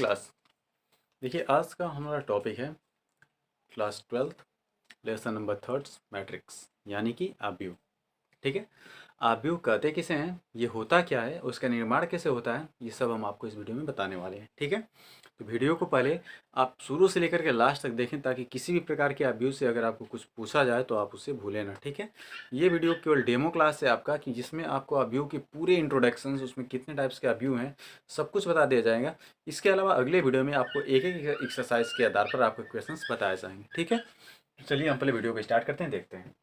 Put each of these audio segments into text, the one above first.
Class. देखिए आज का हमारा टॉपिक है क्लास 12 लेसन नंबर 3 मैट्रिक्स यानी कि आव्यूह। ठीक है, आव्यूह कहते किसे हैं, ये होता क्या है, उसका निर्माण कैसे होता है, ये सब हम आपको इस वीडियो में बताने वाले हैं। ठीक है, तो वीडियो को पहले आप शुरू से लेकर के लास्ट तक देखें ताकि किसी भी प्रकार के आव्यूह से अगर आपको कुछ पूछा जाए तो आप उससे भूलें ना। ठीक है, ये वीडियो केवल डेमो क्लास है आपका कि जिसमें आपको आव्यूह के पूरे इंट्रोडक्शन, उसमें कितने टाइप्स के आव्यूह हैं, सब कुछ बता दिया जाएगा। इसके अलावा अगले वीडियो में आपको एक एक एक्सरसाइज के आधार पर आपको क्वेश्चन बताए जाएंगे। ठीक है, चलिए हम पहले वीडियो को स्टार्ट करते हैं, देखते हैं।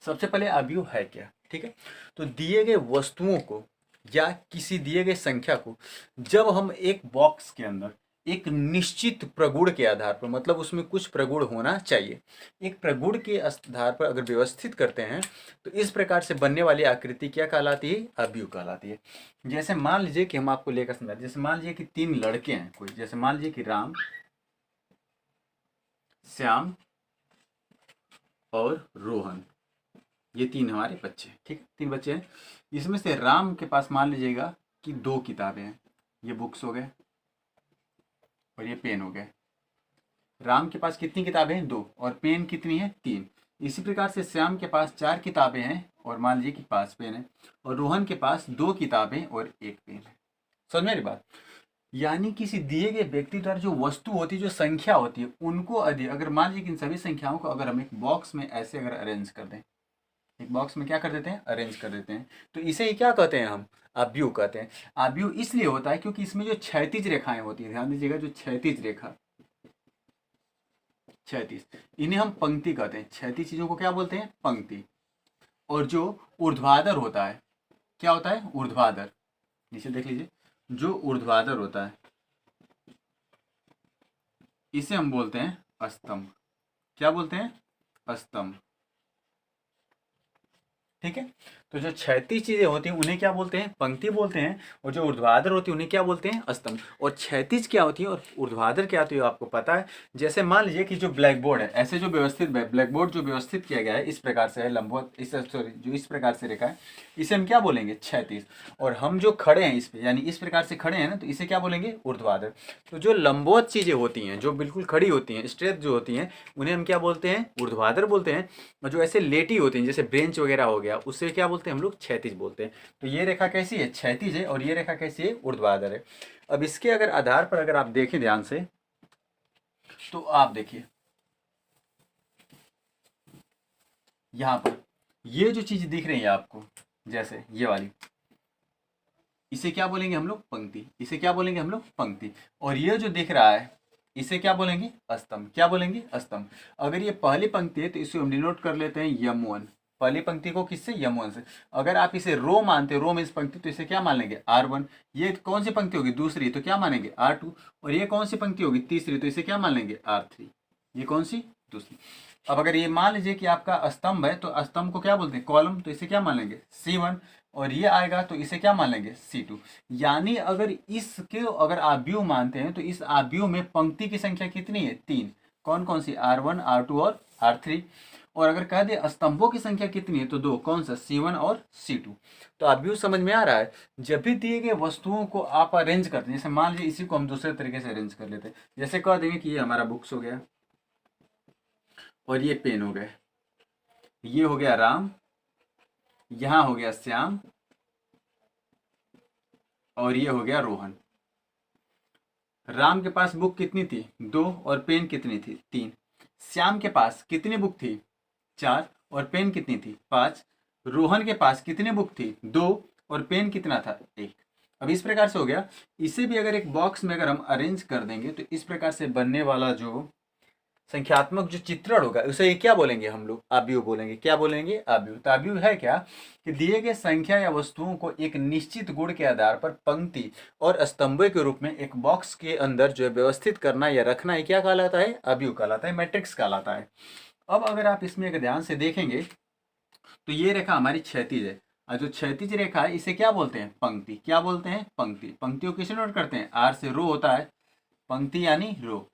सबसे पहले आव्यूह है क्या। ठीक है, तो दिए गए वस्तुओं को या किसी दिए गए संख्या को जब हम एक बॉक्स के अंदर एक निश्चित प्रगुण के आधार पर, मतलब उसमें कुछ प्रगुण होना चाहिए, एक प्रगुण के आधार पर अगर व्यवस्थित करते हैं तो इस प्रकार से बनने वाली आकृति क्या कहलाती है, आव्यूह कहलाती है। जैसे मान लीजिए कि हम आपको लेकर समझा, जैसे मान लीजिए कि 3 लड़के हैं कोई, जैसे मान लीजिए कि राम, श्याम और रोहन, ये 3 हमारे बच्चे हैं। ठीक है, 3 बच्चे हैं। इसमें से राम के पास मान लीजिएगा कि 2 किताबें हैं, ये बुक्स हो गए और ये पेन हो गए। राम के पास कितनी किताबें हैं, 2, और पेन कितनी है, 3। इसी प्रकार से श्याम के पास 4 किताबें हैं और मान लीजिए कि 5 पेन है, और रोहन के पास 2 किताबें और 1 पेन है। समझ मेरी बात। यानी किसी दिए गए व्यक्ति द्वारा जो वस्तु होती है, जो संख्या होती है, उनको अगर मान लीजिए कि इन सभी संख्याओं को अगर हम एक बॉक्स में ऐसे अगर अरेंज कर दें, एक बॉक्स में क्या कर देते हैं, अरेंज कर देते हैं, तो इसे ही क्या कहते हैं, हम आव्यूह कहते हैं। आव्यूह इसलिए होता है क्योंकि इसमें जो क्षैतिज रेखाएं होती है, ध्यान दीजिएगा, जो क्षैतिज रेखा, क्षैतिज, इन्हें हम पंक्ति कहते हैं। क्षैतिज चीजों को क्या बोलते हैं, पंक्ति। और जो ऊर्ध्वाधर होता है, क्या होता है, ऊर्ध्वाधर, नीचे देख लीजिए, जो ऊर्ध्वाधर होता है इसे हम बोलते हैं स्तंभ। क्या बोलते हैं, स्तंभ। ठीक है, तो जो क्षैतिज चीजें होती हैं उन्हें क्या बोलते हैं, पंक्ति बोलते हैं, और जो ऊर्ध्वाधर होती है उन्हें क्या बोलते हैं, स्तंभ। और क्षैतिज क्या होती है और ऊर्ध्वाधर क्या होती है आपको पता है। जैसे मान लीजिए कि जो ब्लैक बोर्ड है, ऐसे जो व्यवस्थित ब्लैक बोर्ड जो व्यवस्थित किया गया है इस प्रकार से है, लंबवत, इस सॉरी जो इस प्रकार से रेखा है, इसे हम क्या बोलेंगे, क्षैतिज। और हम जो खड़े हैं इस पे, यानी इस प्रकार से खड़े हैं ना, तो इसे क्या बोलेंगे, ऊर्ध्वाधर। तो जो लंबवत चीजें होती हैं, जो बिल्कुल खड़ी होती हैं, स्ट्रेट जो होती हैं, उन्हें हम क्या बोलते हैं, ऊर्ध्वाधर बोलते हैं। और जो ऐसे लेटी होती हैं, जैसे ब्रेंच वगैरह हो गया, उससे क्या बोलते हैं हम लोग, क्षैतिज बोलते हैं। तो ये रेखा कैसी है, क्षैतिज है, और ये रेखा कैसी है, ऊर्ध्वाधर है। अब इसके अगर आधार पर अगर आप देखें ध्यान से, तो आप देखिए यहां पर ये जो चीज दिख रही है आपको, जैसे ये वाली, इसे क्या बोलेंगे हम लोग, पंक्ति। इसे क्या बोलेंगे हम लोग, पंक्ति। और ये जो दिख रहा है इसे क्या बोलेंगे, स्तंभ। क्या बोलेंगे, स्तंभ। अगर ये पहली पंक्ति है तो इसे हम डिनोट कर लेते हैं यम1। पहली पंक्ति को किससे, यम1 से। अगर आप इसे रो मानते हो, रो मीन्स पंक्ति, तो इसे क्या मान लेंगे, R1। ये कौन सी पंक्ति होगी, दूसरी, तो क्या मानेंगे, R2। और ये कौन सी पंक्ति होगी, तीसरी, तो इसे क्या मान लेंगे, R3। ये कौन सी, दूसरी। अब अगर ये मान लीजिए कि आपका स्तंभ है तो स्तंभ को क्या बोलते हैं, कॉलम, तो इसे क्या मान लेंगे, C1। और ये आएगा तो इसे क्या मान लेंगे, C2। यानी अगर इसके अगर आव्यूह मानते हैं तो इस आव्यूह में पंक्ति की संख्या कितनी है, 3। कौन कौन सी, R1, R2 और R3। और अगर कह दे स्तंभों की संख्या कितनी है, तो 2। कौन सा, C1 और C2। तो आव्यूह समझ में आ रहा है। जब भी दिए गए वस्तुओं को आप अरेंज करते हैं, जैसे मान लीजिए इसी को हम दूसरे तरीके से अरेंज कर लेते हैं, जैसे कह देंगे कि ये हमारा बुक्स हो गया और ये पेन हो गए, ये हो गया राम, यहां हो गया श्याम, और ये हो गया रोहन। राम के पास बुक कितनी थी, 2, और पेन कितनी थी, 3। श्याम के पास कितनी बुक थी, 4, और पेन कितनी थी, 5। रोहन के पास कितनी बुक थी, 2, और पेन कितना था, 1। अब इस प्रकार से हो गया। इसे भी अगर एक बॉक्स में अगर हम अरेंज कर देंगे तो इस प्रकार से बनने वाला जो संख्यात्मक जो चित्रण होगा उसे क्या बोलेंगे हम लोग, आव्यूह बोलेंगे। क्या बोलेंगे, आव्यूह। तो आव्यूह है क्या, कि दिए गए संख्या या वस्तुओं को एक निश्चित गुण के आधार पर पंक्ति और स्तंभों के रूप में एक बॉक्स के अंदर जो व्यवस्थित करना या रखना, है क्या कहलाता है, आव्यूह कहलाता है, मैट्रिक्स कहलाता है। अब अगर आप इसमें अगर ध्यान से देखेंगे तो ये रेखा हमारी क्षैतिज है, और जो क्षैतिज रेखा है इसे क्या बोलते हैं, पंक्ति। क्या बोलते हैं, पंक्ति। पंक्तियों किसे नोट करते हैं, R से, रो होता है, पंक्ति यानी रो।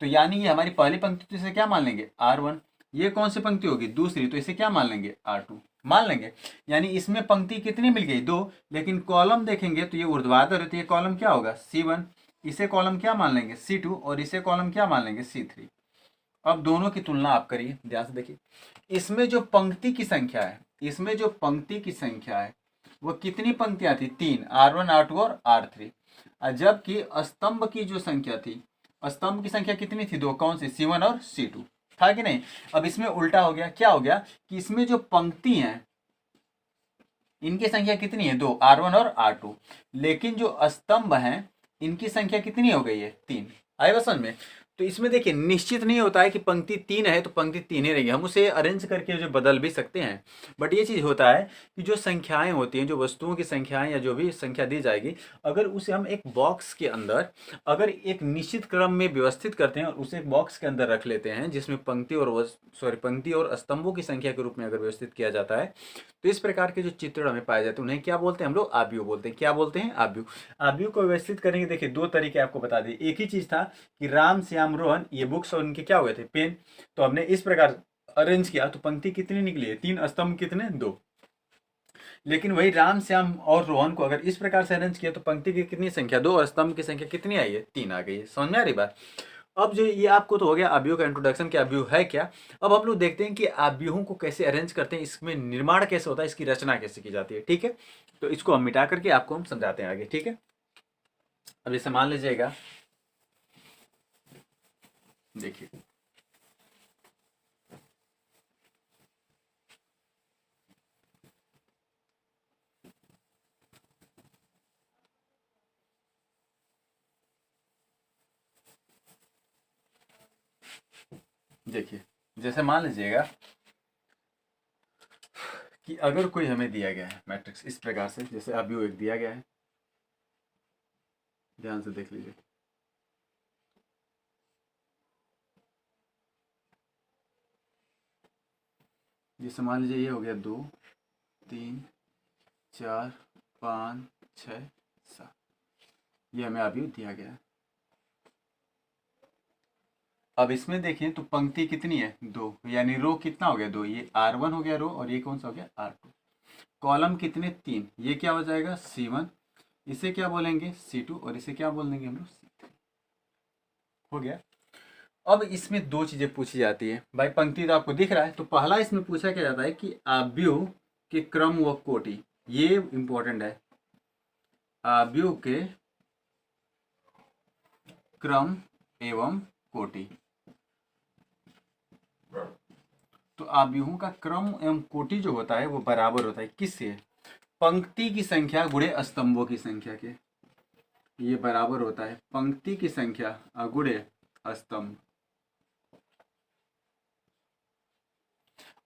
तो यानी ये हमारी पहली पंक्ति, तो इसे क्या मान लेंगे, R1। ये कौन सी पंक्ति होगी, दूसरी, तो इसे क्या मान लेंगे, R2 मान लेंगे। यानी इसमें पंक्ति कितनी मिल गई, 2, लेकिन कॉलम देखेंगे तो ये ऊर्ध्वाधर है, तो ये कॉलम क्या होगा, C1। इसे कॉलम क्या मान लेंगे C2 और इसे कॉलम क्या मान लेंगे C3। अब दोनों की तुलना आप करिए, ध्यान से देखिए। इसमें जो पंक्ति की संख्या है, इसमें जो पंक्ति की संख्या है वो कितनी पंक्तियां थी, 3, R1 R2 और R3। जबकि स्तंभ की जो संख्या थी, स्तंभ की संख्या कितनी थी, 2, कौन सी, C1 और C2, था कि नहीं। अब इसमें उल्टा हो गया, क्या हो गया कि इसमें जो पंक्ति हैं इनकी संख्या कितनी है, 2, R1 और R2, लेकिन जो स्तंभ हैं इनकी संख्या कितनी हो गई है, 3। आए बस समझ में। तो इसमें देखिए निश्चित नहीं होता है कि पंक्ति 3 है तो पंक्ति 3 ही रहेगी, हम उसे अरेंज करके जो बदल भी सकते हैं। बट ये चीज़ होता है कि जो संख्याएं होती हैं, जो वस्तुओं की संख्याएं या जो भी संख्या दी जाएगी, अगर उसे हम एक बॉक्स के अंदर अगर एक निश्चित क्रम में व्यवस्थित करते हैं और उसे एक बॉक्स के अंदर रख लेते हैं जिसमें पंक्ति और स्तंभों की संख्या के रूप में अगर व्यवस्थित किया जाता है, तो इस प्रकार के जो चित्रण हमें पाए जाते हैं उन्हें क्या बोलते हैं, हम लोग आव्यूह बोलते हैं। क्या बोलते हैं, आव्यूह। आव्यूह को व्यवस्थित करेंगे, देखिए 2 तरीके आपको बता दिए। एक ही चीज था कि राम श्याम रोहन ये बुक्स और उनके क्या हुए थे, पेन, तो हमने इस प्रकार अरेंज किया तो पंक्ति कितनी निकली है, 3, स्तंभ कितने, 2। लेकिन वही राम श्याम और रोहन को अगर इस प्रकार से अरेंज किया तो पंक्ति की कितनी संख्या, 2, और स्तंभ की संख्या कितनी आई है, 3 आ गई है। समझ में आ रही बात। अब जो ये आपको तो हो गया आव्यूह का इंट्रोडक्शन कि आव्यूह है क्या। अब हम लोग देखते हैं कि आव्यूहों को कैसे अरेंज करते हैं, इसमें निर्माण कैसे होता है, इसकी रचना कैसे की जाती है। ठीक है, तो इसको हम मिटा करके आपको हम समझाते हैं आगे। ठीक है, अब जैसे मान लीजिएगा, देखिए देखिए जैसे मान लीजिएगा कि अगर कोई हमें दिया गया है मैट्रिक्स इस प्रकार से, जैसे आव्यूह एक दिया गया है, ध्यान से देख लीजिए। जैसे मान लीजिए ये हो गया 2, 3, 4, 5, 6, 7, ये हमें आव्यूह दिया गया है। अब इसमें देखें तो पंक्ति कितनी है, 2, यानी रो कितना हो गया, 2, ये R1 हो गया रो, और ये कौन सा हो गया, R2। कॉलम कितने, 3, ये क्या हो जाएगा, C1, इसे क्या बोलेंगे, C2, और इसे क्या बोल देंगे हम लोग, C3। हो गया। अब इसमें 2 चीजें पूछी जाती है भाई, पंक्ति तो आपको दिख रहा है, तो पहला इसमें पूछा क्या जाता है कि आव्यूह के क्रम व कोटि, ये इंपॉर्टेंट है, आव्यूह के क्रम एवं कोटि। तो आव्यूहों का क्रम एवं कोटि जो होता है वो बराबर होता है किससे, पंक्ति की संख्या गुणे स्तंभों की संख्या के। ये बराबर होता है पंक्ति की संख्या गुणे स्तंभ।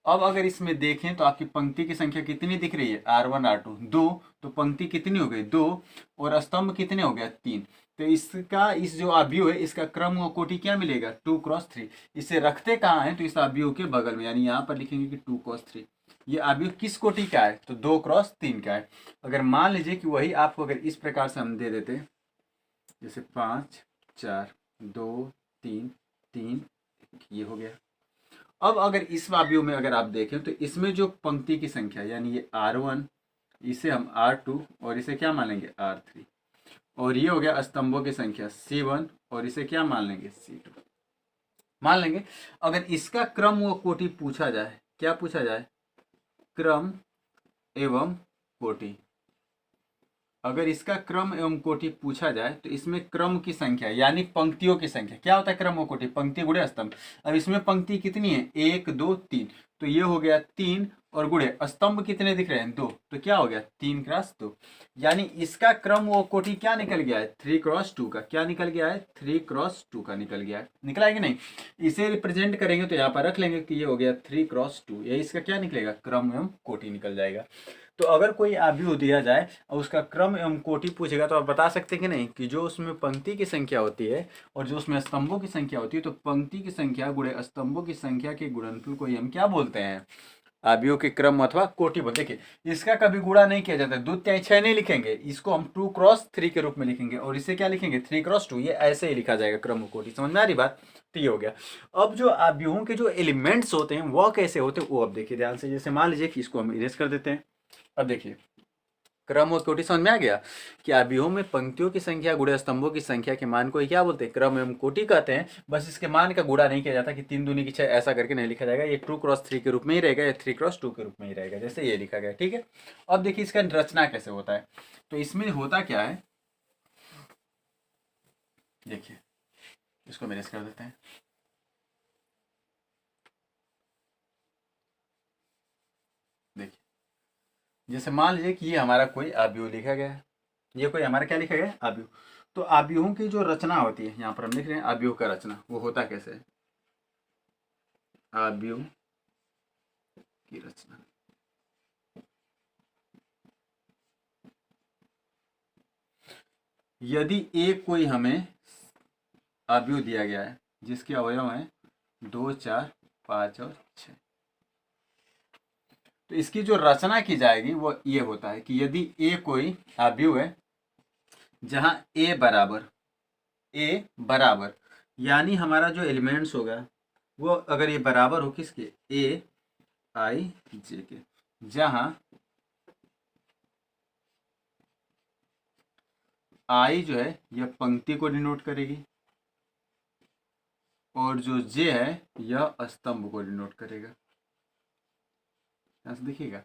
अब अगर इसमें देखें तो आपकी पंक्ति की संख्या कितनी दिख रही है, R1 R2 2, तो पंक्ति कितनी हो गई, 2, और स्तंभ कितने हो गया, 3। तो इसका इस जो आव्यूह है इसका क्रम व कोटि क्या मिलेगा, 2 क्रॉस 3। इसे रखते कहाँ है, तो इस आव्यूह के बगल में, यानी यहाँ पर लिखेंगे कि 2 क्रॉस 3। ये आव्यूह किस कोटि का है, तो 2 क्रॉस 3 का है। अगर मान लीजिए कि वही आपको अगर इस प्रकार से हम दे देते, जैसे 5 4 2 3 3, ये हो गया। अब अगर इस आव्यूह में अगर आप देखें तो इसमें जो पंक्ति की संख्या यानी ये R1, इसे हम R2 और इसे क्या मान लेंगे, R3, और ये हो गया स्तंभों की संख्या C1 और इसे क्या मान लेंगे, C2 मान लेंगे। अगर इसका क्रम व कोटि पूछा जाए, क्या पूछा जाए, क्रम एवं कोटि। अगर इसका क्रम एवं कोटि पूछा जाए तो इसमें क्रम की संख्या यानी पंक्तियों की संख्या, क्या होता है क्रम और कोटि, पंक्ति गुणे स्तंभ। अब इसमें पंक्ति कितनी है, 1 2 3, तो ये हो गया 3, और गुणे स्तंभ कितने दिख रहे हैं, 2, तो क्या हो गया 3 क्रॉस 2, यानी इसका क्रम व कोटि क्या निकल गया है, 3 क्रॉस 2 का। क्या निकल गया है, 3 क्रॉस 2 का निकल गया है। निकला है कि नहीं। इसे रिप्रेजेंट करेंगे तो यहाँ पर रख लेंगे कि ये हो गया 3 क्रॉस 2, ये इसका क्या निकलेगा, क्रम एवं कोटि निकल जाएगा। तो अगर कोई आव्यूह दिया जाए और उसका क्रम एवं कोटि पूछेगा तो आप बता सकते हैं कि नहीं, कि जो उसमें पंक्ति की संख्या होती है और जो उसमें स्तंभों की संख्या होती है, तो पंक्ति की संख्या गुणे स्तंभों की संख्या के गुणनफल को ही हम क्या बोलते हैं, आव्यूह के क्रम अथवा कोटि बोलते हैं। देखिए इसका कभी गुणा नहीं किया जाता, 2 3 6 नहीं लिखेंगे, इसको हम 2 क्रॉस 3 के रूप में लिखेंगे, और इसे क्या लिखेंगे, 3 क्रॉस 2, ये ऐसे ही लिखा जाएगा क्रम कोटि। समझ में आ रही बात। तो ये हो गया। अब जो आव्यूहों के जो एलिमेंट्स होते हैं वह कैसे होते हैं, वो अब देखिए ध्यान से। जैसे मान लीजिए कि इसको हम इरेज कर देते हैं। अब देखिए क्रम और कोटि समझ में आ गया कि अवयवों में पंक्तियों की संख्या गुणे स्तंभों की संख्या के मान को ही क्या बोलते हैं, क्रम एवं कोटि कहते हैं। बस इसके मान का गुणा नहीं किया जाता कि 3 दूनी की 6 ऐसा करके नहीं लिखा जाएगा, ये 2x3 के रूप में ही रहेगा, या 3x2 के रूप में ही रहेगा, जैसे ये लिखा गया। ठीक है, अब देखिए इसका रचना कैसे होता है। तो इसमें होता क्या है, देखिए इसको मैनेज कर देते हैं। देखिए जैसे मान लीजिए कि ये हमारा कोई अवयव लिखा गया है, ये कोई हमारा क्या लिखा गया है, अवयव। तो अवयवों की जो रचना होती है, यहाँ पर हम लिख रहे हैं अवयव का रचना, वो होता कैसे है, अवयव की रचना। यदि एक कोई हमें अवयव दिया गया है जिसके अवयव हैं 2, 4, 5 और 6, तो इसकी जो रचना की जाएगी वो ये होता है कि यदि ए कोई अवयव है जहां ए बराबर यानी हमारा जो एलिमेंट्स होगा वो अगर ये बराबर हो किसके, ए आई जे के, जहां आई जो है यह पंक्ति को डिनोट करेगी और जो जे है यह स्तंभ को डिनोट करेगा। यहां से देखिएगा,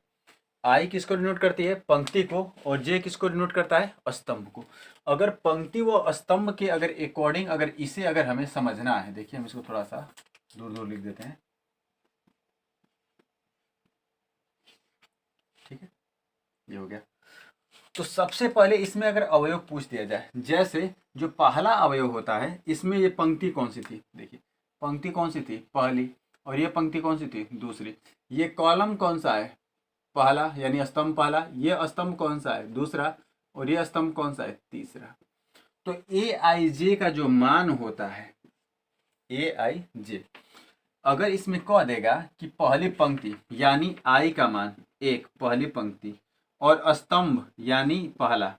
आई किसको डिनोट करती है, पंक्ति को, और जे किसको डिनोट करता है, स्तंभ को। अगर पंक्ति व स्तंभ के अगर अकॉर्डिंग अगर इसे अगर हमें समझना है, देखिए हम इसको थोड़ा सा दूर दूर लिख देते हैं। ठीक है, ये हो गया। तो सबसे पहले इसमें अगर अवयव पूछ दिया जाए, जैसे जो पहला अवयव होता है इसमें ये पंक्ति कौन सी थी, देखिए पंक्ति कौन सी थी, पहली, और ये पंक्ति कौन सी थी, दूसरी। ये कॉलम कौन सा है, पहला, यानी स्तंभ पहला। ये स्तंभ कौन सा है, दूसरा, और ये स्तंभ कौन सा है, तीसरा। तो ए आई जे का जो मान होता है, ए आई जे, अगर इसमें कह देगा कि पहली पंक्ति यानी आई का मान 1 पहली पंक्ति, और स्तंभ यानी पहला,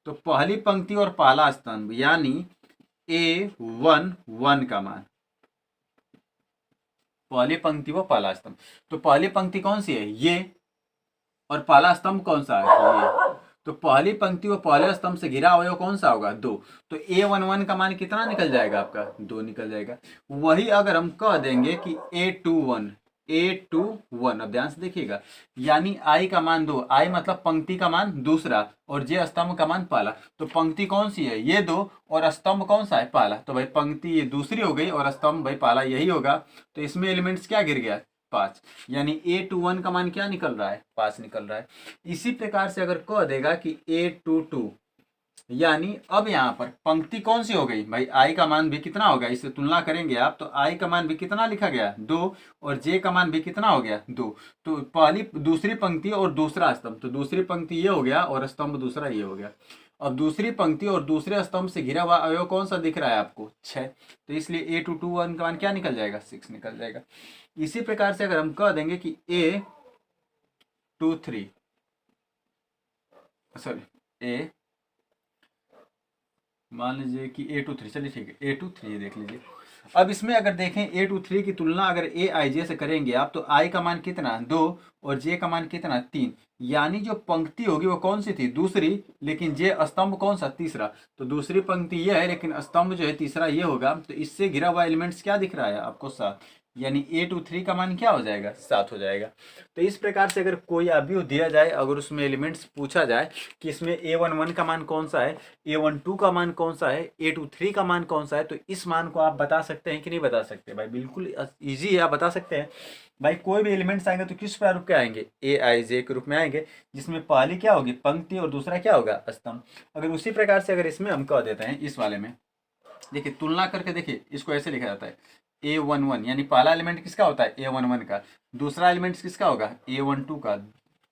तो पहली पंक्ति और पहला स्तंभ यानी A11 का मान, पहली पंक्ति व पहला स्तंभ। तो पहली पंक्ति कौन सी है, ये, और पहला स्तंभ कौन सा है, ये। तो पहली पंक्ति व पहले स्तंभ से घिरा अवयव कौन सा होगा, 2। तो A11 का मान कितना निकल जाएगा आपका, 2 निकल जाएगा। वही अगर हम कह देंगे कि A21, अब ध्यान से देखिएगा, यानी आई का मान 2, आई मतलब पंक्ति का मान दूसरा, और जे स्तंभ का मान पहला। तो पंक्ति कौन सी है, ये 2, और स्तंभ कौन सा है, पहला। तो भाई पंक्ति ये दूसरी हो गई और स्तंभ भाई पहला, यही होगा। तो इसमें एलिमेंट्स क्या गिर गया, 5, यानी A21 का मान क्या निकल रहा है, 5 निकल रहा है। इसी प्रकार से अगर कह देगा कि A22, यानी अब यहाँ पर पंक्ति कौन सी हो गई भाई, आई का मान भी कितना होगा, इससे तुलना करेंगे आप, तो आई का मान भी कितना लिखा गया, 2, और जे का मान भी कितना हो गया, 2। तो पहली दूसरी पंक्ति और दूसरा स्तंभ, तो दूसरी पंक्ति ये हो गया और स्तंभ दूसरा ये हो गया। अब दूसरी पंक्ति और दूसरे स्तंभ से घिरा हुआ अवयव कौन सा दिख रहा है आपको, 6। तो इसलिए A21 का मान क्या निकल जाएगा, 6 निकल जाएगा। इसी प्रकार से अगर हम कह देंगे कि A23, सॉरी मान लीजिए कि A23, चलिए ठीक है, A23 देख लीजिए। अब इसमें अगर देखें A23 की तुलना अगर ए आई जे से करेंगे आप, तो आई का मान कितना, 2, और जे का मान कितना, 3। यानी जो पंक्ति होगी वो कौन सी थी, दूसरी, लेकिन जे स्तंभ कौन सा, तीसरा। तो दूसरी पंक्ति ये है, लेकिन स्तंभ जो है तीसरा ये होगा। तो इससे घिरा हुआ एलिमेंट्स क्या दिख रहा है आपको, 7, यानी A23 का मान क्या हो जाएगा, 7 हो जाएगा। तो इस प्रकार से अगर कोई अवयव दिया जाए, अगर उसमें एलिमेंट्स पूछा जाए कि इसमें A11 का मान कौन सा है, A12 का मान कौन सा है, A23 का मान कौन सा है, तो इस मान को आप बता सकते हैं कि नहीं बता सकते भाई, बिल्कुल ईजी है, आप बता सकते हैं भाई। कोई भी एलिमेंट्स आएंगे तो किस प्रारूप के आएंगे, ए आई जे के रूप में आएंगे, जिसमें पहली क्या होगी, पंक्ति, और दूसरा क्या होगा, स्तंभ। अगर उसी प्रकार से अगर इसमें हम कह देते हैं, इस वाले में देखिए तुलना करके देखिए, इसको ऐसे लिखा जाता है A11, यानी पहला एलिमेंट किसका होता है, A11 का, दूसरा एलिमेंट किसका होगा, A12 का,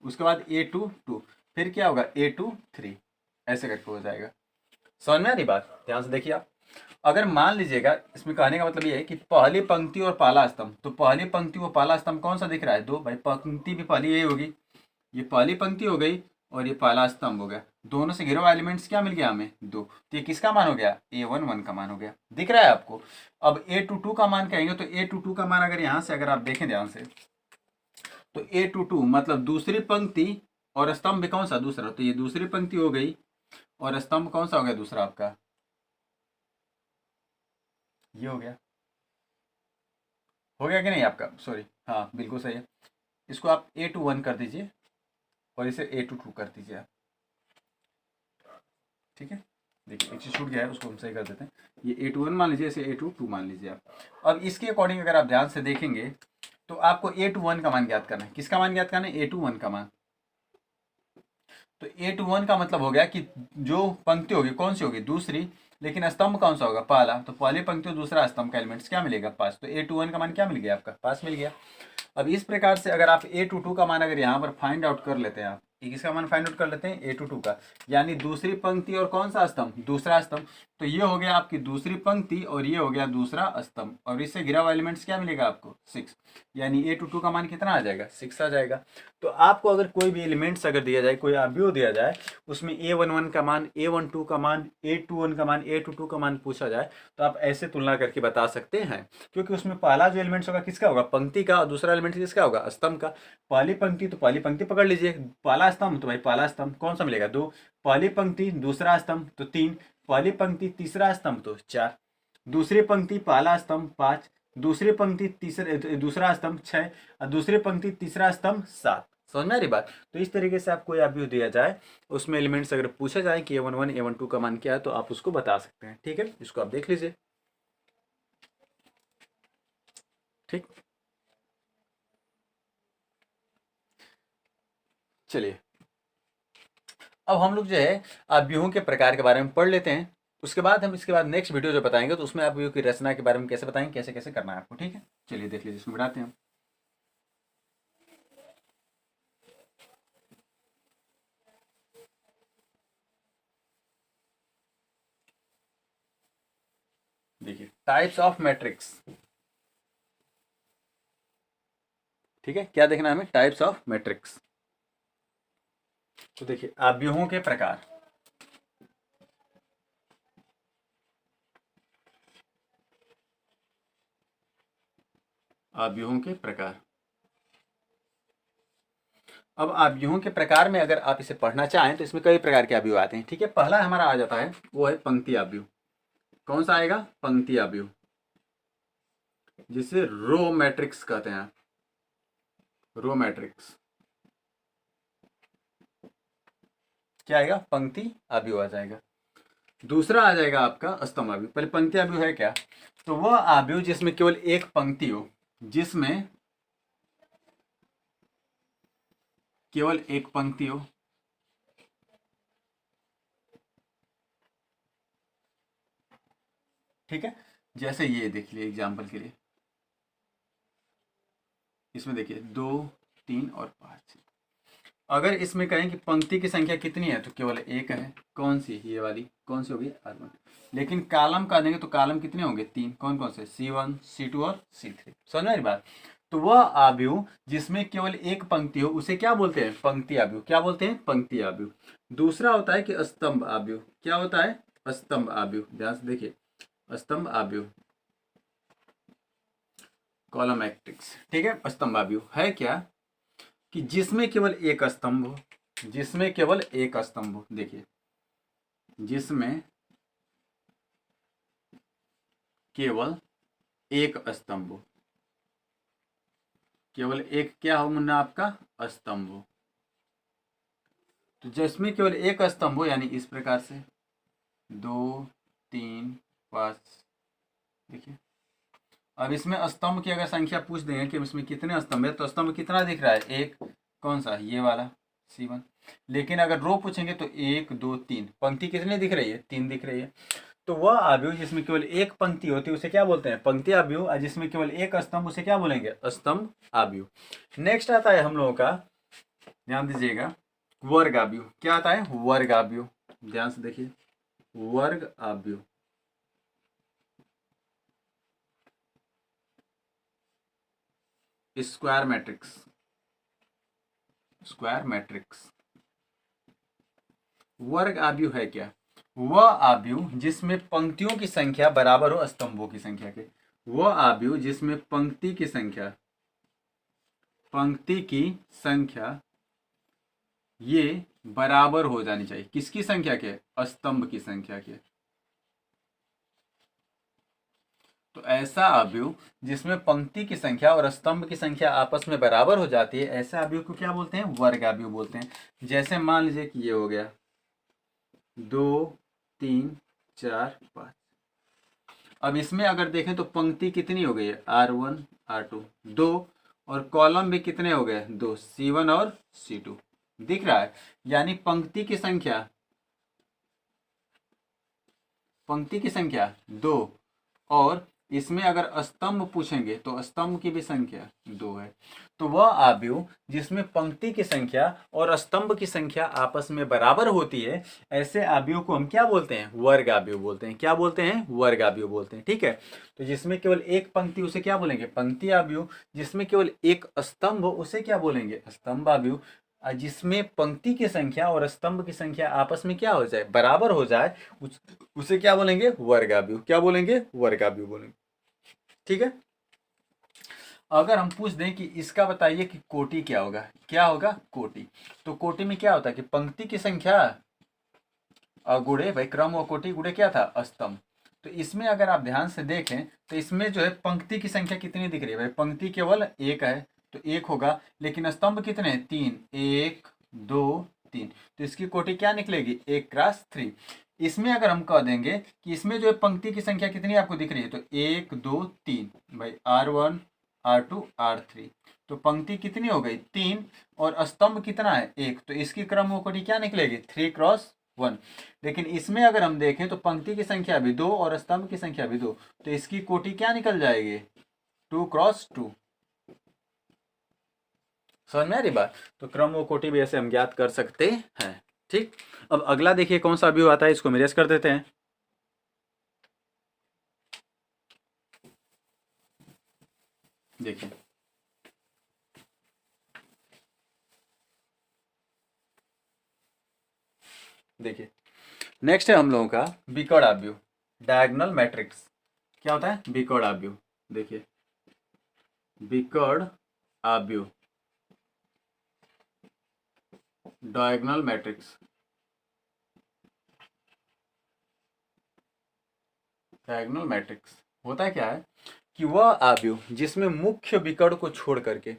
उसके बाद A22, फिर क्या होगा, A23, ऐसे करके हो जाएगा। समझ में आ रही बात, ध्यान से देखिए आप। अगर मान लीजिएगा, इसमें कहने का मतलब ये है कि पहली पंक्ति और पहला स्तंभ, तो पहली पंक्ति और पहला स्तंभ कौन सा दिख रहा है, 2, भाई पंक्ति भी पहली यही होगी, ये पहली पंक्ति हो गई और ये पहला स्तंभ हो गया। दोनों से घिरे हुआ एलिमेंट्स क्या मिल गया हमें, 2। तो ये किसका मान हो गया, A11 का मान हो गया, दिख रहा है आपको। अब A22 का मान कहेंगे, तो A22 का मान अगर यहाँ से अगर आप देखें ध्यान से, तो A22 मतलब दूसरी पंक्ति और स्तंभ कौन सा? दूसरा। तो ये दूसरी पंक्ति हो गई और स्तंभ कौन सा हो गया? दूसरा आपका, ये हो गया। हो गया कि नहीं आपका? सॉरी, हाँ बिल्कुल सही है। इसको आप A21 कर दीजिए और इसे A22 कर दीजिए आप। ठीक है, देखिए एक चीज छूट गया है, उसको हम सही कर देते हैं। ये A21 मान लीजिए, इसे A22 मान लीजिए आप। अब इसके अकॉर्डिंग अगर आप ध्यान से देखेंगे तो आपको A21 का मान ज्ञात करना है। किसका मान ज्ञात करना है? A21 का मान। तो A21 का मतलब हो गया कि जो पंक्ति होगी कौन सी होगी? दूसरी। लेकिन स्तंभ कौन सा होगा? पहला। तो पहली पंक्ति और दूसरा स्तंभ का एलिमेंट्स क्या मिलेगा? 5। तो A21 का मान क्या मिल गया आपका? 5 मिल गया। अब इस प्रकार से अगर आप A22 का मान अगर यहाँ पर फाइंड आउट कर लेते हैं, आप किसका मान फाइंड आउट कर लेते हैं? A22 का, यानी दूसरी पंक्ति और कौन सा स्तंभ? दूसरा स्तंभ। तो ये हो गया आपकी दूसरी पंक्ति और ये हो गया दूसरा स्तंभ, और इससे घिरा हुआ एलिमेंट्स क्या मिलेगा आपको? 6। यानी A22 का मान कितना आ जाएगा? 6 आ जाएगा। तो आपको अगर कोई भी एलिमेंट्स अगर दिया जाए, कोई अवयव दिया जाए, उसमें A11 का मान, A12 का मान, A21 का मान, A22 का मान पूछा जाए, तो आप ऐसे तुलना करके बता सकते हैं। क्योंकि उसमें पहला जो एलिमेंट्स होगा किसका होगा? पंक्ति का, और दूसरा एलिमेंट किसका होगा? स्तंभ का। पहली पंक्ति तो पहली पंक्ति पकड़ लीजिए, पहला स्तंभ तो भाई पहला स्तंभ कौन सा मिलेगा? 2। पहली पंक्ति दूसरा स्तंभ तो 3। पहली पंक्ति तीसरा स्तंभ तो 4। दूसरी पंक्ति पहला स्तंभ 5। दूसरी पंक्ति दूसरा स्तंभ 6 और दूसरी पंक्ति तीसरा स्तंभ 7। समझ में आ रही बात? तो इस तरीके से आपको यह अवयव दिया जाए, उसमें एलिमेंट्स अगर पूछा जाए कि A11 A12 का मान क्या है, तो आप उसको बता सकते हैं। ठीक है, इसको आप देख लीजिए। ठीक, चलिए अब हम लोग जो है अवयवों के प्रकार के बारे में पढ़ लेते हैं। उसके बाद हम इसके बाद नेक्स्ट वीडियो जो बताएंगे तो उसमें अवयव की रचना के बारे में कैसे बताएंगे, कैसे कैसे करना है आपको। ठीक है, चलिए देख लीजिए, इसमें बढ़ाते हैं हम। देखिए टाइप्स ऑफ मैट्रिक्स। ठीक है, क्या देखना है हमें? Types of matrix. तो देखिए अवयवों के प्रकार। अवयवों के प्रकार। अब अवयवों के प्रकार में अगर आप इसे पढ़ना चाहें तो इसमें कई प्रकार के अवयव आते हैं। ठीक है, पहला हमारा आ जाता है वो है पंक्ति अवयव। कौन सा आएगा? पंक्ति अवयव, जिसे रो मैट्रिक्स कहते हैं। रो मैट्रिक्स क्या आएगा? पंक्ति अवयव आ जाएगा। दूसरा आ जाएगा आपका स्तंभ अवयव। पहले पंक्ति अवयव है क्या? तो वह अवयव जिसमें केवल एक पंक्ति हो, जिसमें केवल एक पंक्ति हो। ठीक है, जैसे ये देख लिए एग्जाम्पल के लिए, इसमें देखिए 2 3 और 5। अगर इसमें कहें कि पंक्ति की संख्या कितनी है, तो केवल एक है। कौन सी? ये वाली। कौन सी होगी? R1। लेकिन कॉलम का देंगे तो कॉलम कितने होंगे? 3। कौन कौन से? C1 C2 और C3। समझ में आ रही बात? तो वह अवयव जिसमें केवल एक पंक्ति हो उसे क्या बोलते हैं? पंक्ति अवयव। क्या बोलते हैं? पंक्ति अवयव। दूसरा होता है कि स्तंभ अवयव। क्या होता है? स्तंभ अवयव। ध्यान से देखिए, स्तंभ अवयव, कॉलम मैट्रिक्स। ठीक है, स्तंभ अवयव है क्या? कि जिसमें केवल एक स्तंभ हो, जिसमें केवल एक स्तंभ हो। देखिए, जिसमें केवल एक स्तंभ हो, केवल एक क्या हो मुन्ना आपका? स्तंभ हो। तो जिसमें केवल एक स्तंभ हो, यानी इस प्रकार से 2 3 5। देखिए, अब इसमें स्तंभ की अगर संख्या पूछ देंगे कि इसमें कितने स्तंभ है, तो स्तंभ कितना दिख रहा है? एक। कौन सा? ये वाला C1। लेकिन अगर रो पूछेंगे तो 1 2 3। पंक्ति कितनी दिख रही है? 3 दिख रही है। तो वह अवयव जिसमें केवल एक पंक्ति होती है उसे क्या बोलते हैं? पंक्ति अवयव। और जिसमें केवल एक स्तंभ उसे क्या बोलेंगे? स्तंभ अवयव। नेक्स्ट आता है हम लोगों का, ध्यान दीजिएगा, वर्ग अवयव। क्या आता है? वर्ग अवयव। ध्यान से देखिए, वर्ग अवयव। Square matrix. स्क्वायर मैट्रिक्स वर्ग अवयव है क्या? वह अवयव जिसमें पंक्तियों की संख्या बराबर हो स्तंभों की संख्या के। वह अवयव जिसमें पंक्ति की संख्या ये बराबर हो जानी चाहिए। किसकी संख्या के? स्तंभ की संख्या के। तो ऐसा अवयव जिसमें पंक्ति की संख्या और स्तंभ की संख्या आपस में बराबर हो जाती है, ऐसे अवयव को क्या बोलते हैं? वर्ग अवयव बोलते हैं। जैसे मान लीजिए कि ये हो गया 2 3 4 5। अब इसमें अगर देखें तो पंक्ति कितनी हो गई है? R1 R2 2, और कॉलम भी कितने हो गए? 2, C1 और C2 दिख रहा है। यानी पंक्ति की संख्या 2, और इसमें अगर स्तंभ पूछेंगे तो स्तंभ की भी संख्या 2 है। तो वह अवयव जिसमें पंक्ति की संख्या और स्तंभ की संख्या आपस में बराबर होती है, ऐसे अवयव को हम क्या बोलते हैं? वर्ग अवयव बोलते हैं। क्या बोलते हैं? वर्ग अवयव बोलते हैं। ठीक है। तो जिसमें केवल एक पंक्ति, उसे क्या बोलेंगे? पंक्ति अवयव। जिसमें केवल एक स्तंभ, उसे क्या बोलेंगे? स्तंभ अवयव। जिसमें पंक्ति की संख्या और स्तंभ की संख्या आपस में क्या हो जाए? बराबर हो जाए, उसे क्या बोलेंगे? वर्ग अवयव। क्या बोलेंगे? वर्ग अवयव बोलेंगे। ठीक है। अगर हम पूछ दें कि इसका बताइए कि कोटि क्या होगा? क्या होगा? कोटि। तो कोटि में क्या होता है कि पंक्ति की संख्या गुणे भाई क्रम और कोटि गुणे क्या था? स्तंभ। तो इसमें अगर आप ध्यान से देखें तो इसमें जो है पंक्ति की संख्या कितनी दिख रही है? भाई पंक्ति केवल एक है तो एक होगा, लेकिन स्तंभ कितने? 3, 1 2 3। तो इसकी कोटि क्या निकलेगी? 1 × 3। इसमें अगर हम कह देंगे कि इसमें जो है पंक्ति की संख्या कितनी आपको दिख रही है? तो 1 2 3 भाई R1 R2 R3। तो पंक्ति कितनी हो गई? 3, और स्तंभ कितना है? 1। तो इसकी क्रम और कोटि क्या निकलेगी? 3 × 1। लेकिन इसमें अगर हम देखें तो पंक्ति की संख्या भी 2 और स्तंभ की संख्या भी 2, तो इसकी कोटि क्या निकल जाएगी? 2 × 2। समझ में आ रही बात? तो क्रम और कोटि भी ऐसे हम ज्ञात कर सकते हैं। ठीक। अब अगला देखिए कौन सा अवयव आता है, इसको मेरेज कर देते हैं। देखिए देखिए नेक्स्ट है हम लोगों का विकर्ण अवयव, डायगोनल मैट्रिक्स। क्या होता है? विकर्ण अवयव। देखिए विकर्ण अवयव, डायगोनल मैट्रिक्स। डायगोनल मैट्रिक्स होता है क्या है कि वह अवयव जिसमें मुख्य विकर्ण को छोड़ करके,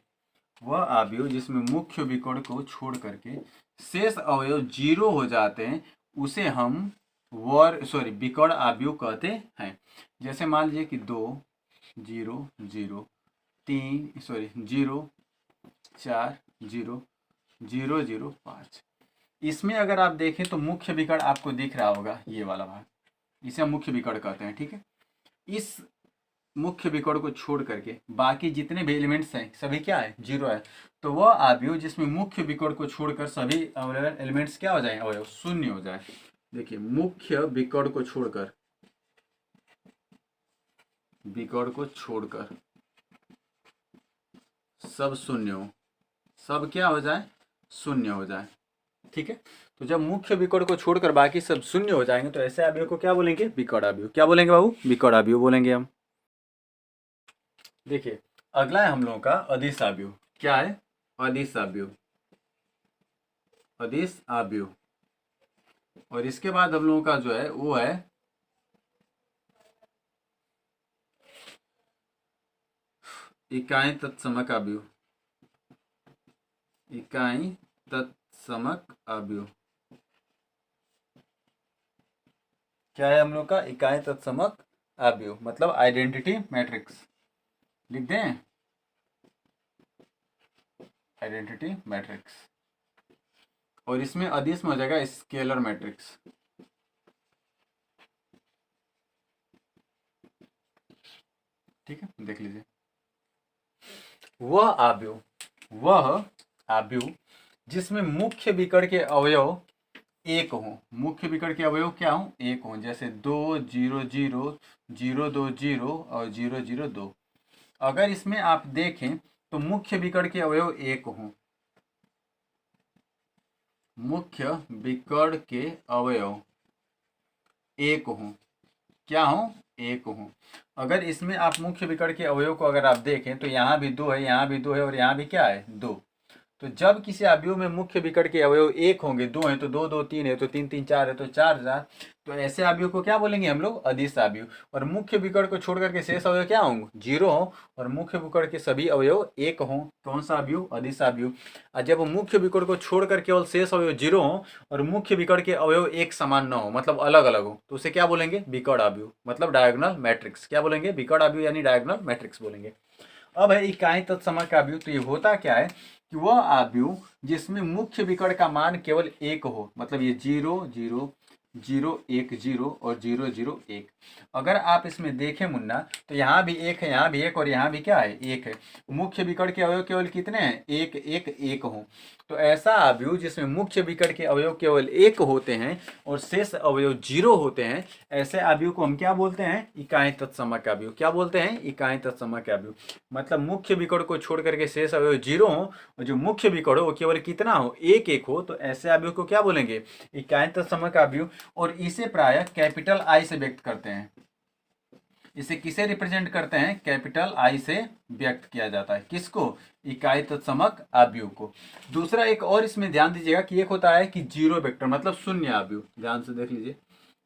वह अवयव जिसमें मुख्य विकर्ण को छोड़ करके शेष अवयव 0 हो जाते हैं, उसे हम विकर्ण अवयव कहते हैं। जैसे मान लीजिए कि 2 0 0 3 0 4 0 0 0 5। इसमें अगर आप देखें तो मुख्य विकर्ण आपको दिख रहा होगा, ये वाला भाग, इसे हम मुख्य विकर्ण कहते हैं। ठीक है। इस मुख्य विकर्ण को छोड़ करके बाकी जितने भी एलिमेंट्स हैं सभी क्या है? 0 है। तो वह अवयव जिसमें मुख्य विकर्ण को छोड़कर सभी एलिमेंट्स क्या हो जाए? अवयव 0 हो जाए। देखिए मुख्य विकर्ण को छोड़कर, विकर्ण को छोड़कर सब 0 हो, सब क्या हो जाए? 0 हो जाए। ठीक है। तो जब मुख्य विकर्ण को छोड़कर बाकी सब 0 हो जाएंगे तो ऐसे अवयव को क्या बोलेंगे? विकर्ण अवयव। क्या बोलेंगे बाबू? विकर्ण अवयव बोलेंगे हम। देखिए अगला है हम लोगों का अदिश अवयव। क्या है? अदिश अवयव। अदिश अवयव। और इसके बाद हम लोगों का जो है वो है इकाई तत्समक अवयव। इकाई तत्समक अवयव क्या है हम लोग का? इकाई तत्समक अवयव मतलब आइडेंटिटी मैट्रिक्स। लिख दें आइडेंटिटी मैट्रिक्स। और इसमें अदिश में हो जाएगा स्केलर मैट्रिक्स। ठीक है, देख लीजिए। वह अवयव जिसमें मुख्य विकर्ण के अवयव एक हो। मुख्य विकर्ण के अवयव क्या हो? एक हो। जैसे 2 0 0 0 2 0 और 0 0 2। अगर इसमें आप देखें तो मुख्य विकर्ण के अवयव एक हो। मुख्य विकर्ण के अवयव एक हो। क्या हो? एक हो। अगर इसमें आप मुख्य विकर्ण के अवयव को अगर आप देखें तो यहाँ भी 2 है, यहाँ भी 2 है, और यहाँ भी क्या है? 2। तो जब किसी अवयव में मुख्य विकर्ण के अवयव एक होंगे, दो हैं तो दो, दो तीन है तो तीन, तीन चार है तो चार चार, तो ऐसे अवयव को क्या बोलेंगे हम लोग? अदिश अवयव। और मुख्य विकर्ण को छोड़ करके शेष अवयव क्या होंगे? जीरो हो, और मुख्य विकर्ण के सभी अवयव एक हों, कौन सा अवयव? अदिश अवयव। और जब मुख्य विकर्ण को छोड़कर केवल शेष अवयव जीरो हो और मुख्य विकर्ण के अवयव एक समान न हो, मतलब अलग अलग हो, तो उसे क्या बोलेंगे? विकर्ण अवयव, मतलब डायगोनल मैट्रिक्स। क्या बोलेंगे? विकर्ण अवयव यानी डायगोनल मैट्रिक्स बोलेंगे। अब है इकाई तत्समक का अवयव। तो ये होता क्या है कि वह अवयव जिसमें मुख्य विकर्ण का मान केवल एक हो, मतलब ये 0 0 0 1 0 और 0 0 1। अगर आप इसमें देखें मुन्ना, तो यहाँ भी एक है, यहाँ भी एक, और यहाँ भी क्या है? एक है। मुख्य विकर्ण के अवयव केवल कितने हैं? एक एक एक हो। तो ऐसा अवयव जिसमें मुख्य विकर्ण के अवयव केवल एक होते हैं और शेष अवयव जीरो होते हैं, ऐसे अवयव को हम क्या बोलते हैं? इकाई तत्समक अवयव। क्या बोलते हैं? इकाई तत्समक अवयव। मतलब मुख्य विकर्ण को छोड़ करके शेष अवयव जीरो हो और जो मुख्य विकर्ण हो वो केवल कितना हो? एक एक हो, तो ऐसे अवयव को क्या बोलेंगे? इकाई तत्समक अवयव। और इसे प्रायः कैपिटल आई से व्यक्त करते हैं। इसे किसे रिप्रेजेंट करते हैं? कैपिटल आई से व्यक्त किया जाता है। किसको? इकाई तत्समक अवयव को। दूसरा एक और इसमें ध्यान दीजिएगा कि एक होता है कि जीरो वेक्टर, मतलब शून्य अवयव। ध्यान से देख लीजिए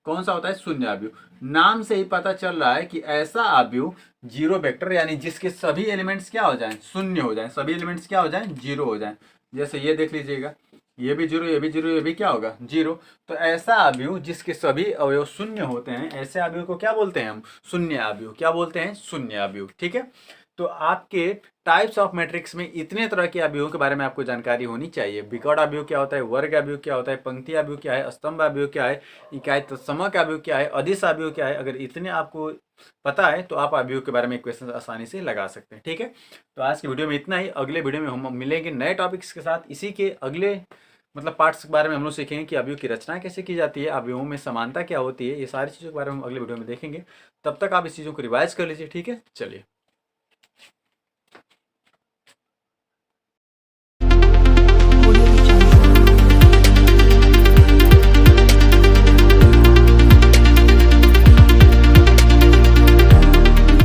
कौन सा होता है? शून्य अवयव। नाम से ही पता चल रहा है कि ऐसा अवयव जीरो वेक्टर, यानी जिसके सभी एलिमेंट्स क्या हो जाएं? शून्य हो जाएं, सभी एलिमेंट्स क्या हो जाएं? जीरो हो जाएं। जैसे ये देख लीजिएगा, ये भी जीरो, ये भी जीरो, ये भी क्या होगा? जीरो। तो ऐसा अवयव जिसके सभी अवयव शून्य होते हैं, ऐसे अवयव को क्या बोलते हैं हम? शून्य अवयव। क्या बोलते हैं? शून्य अवयव। ठीक है। तो आपके टाइप्स ऑफ मैट्रिक्स में इतने तरह के अवयवों के बारे में आपको जानकारी होनी चाहिए। विकर्ण अवयव क्या होता है, वर्ग अवयव क्या होता है, पंक्ति अवयव क्या है, स्तंभ अवयव क्या है, इकाई तत्समक अवयव क्या है, अदिश अवयव क्या है। अगर इतने आपको पता है तो आप अवयव के बारे में क्वेश्चन आसानी से लगा सकते हैं। ठीक है। तो आज की वीडियो में इतना ही। अगले वीडियो में हम मिलेंगे नए टॉपिक्स के साथ। इसी के अगले मतलब पार्ट्स के बारे में हम लोग सीखेंगे कि अवयव की रचना कैसे की जाती है, अवयवों में समानता क्या होती है, ये सारी चीज़ों के बारे में हम अगले वीडियो में देखेंगे। तब तक आप इस चीज़ों को रिवाइज कर लीजिए। ठीक है, चलिए।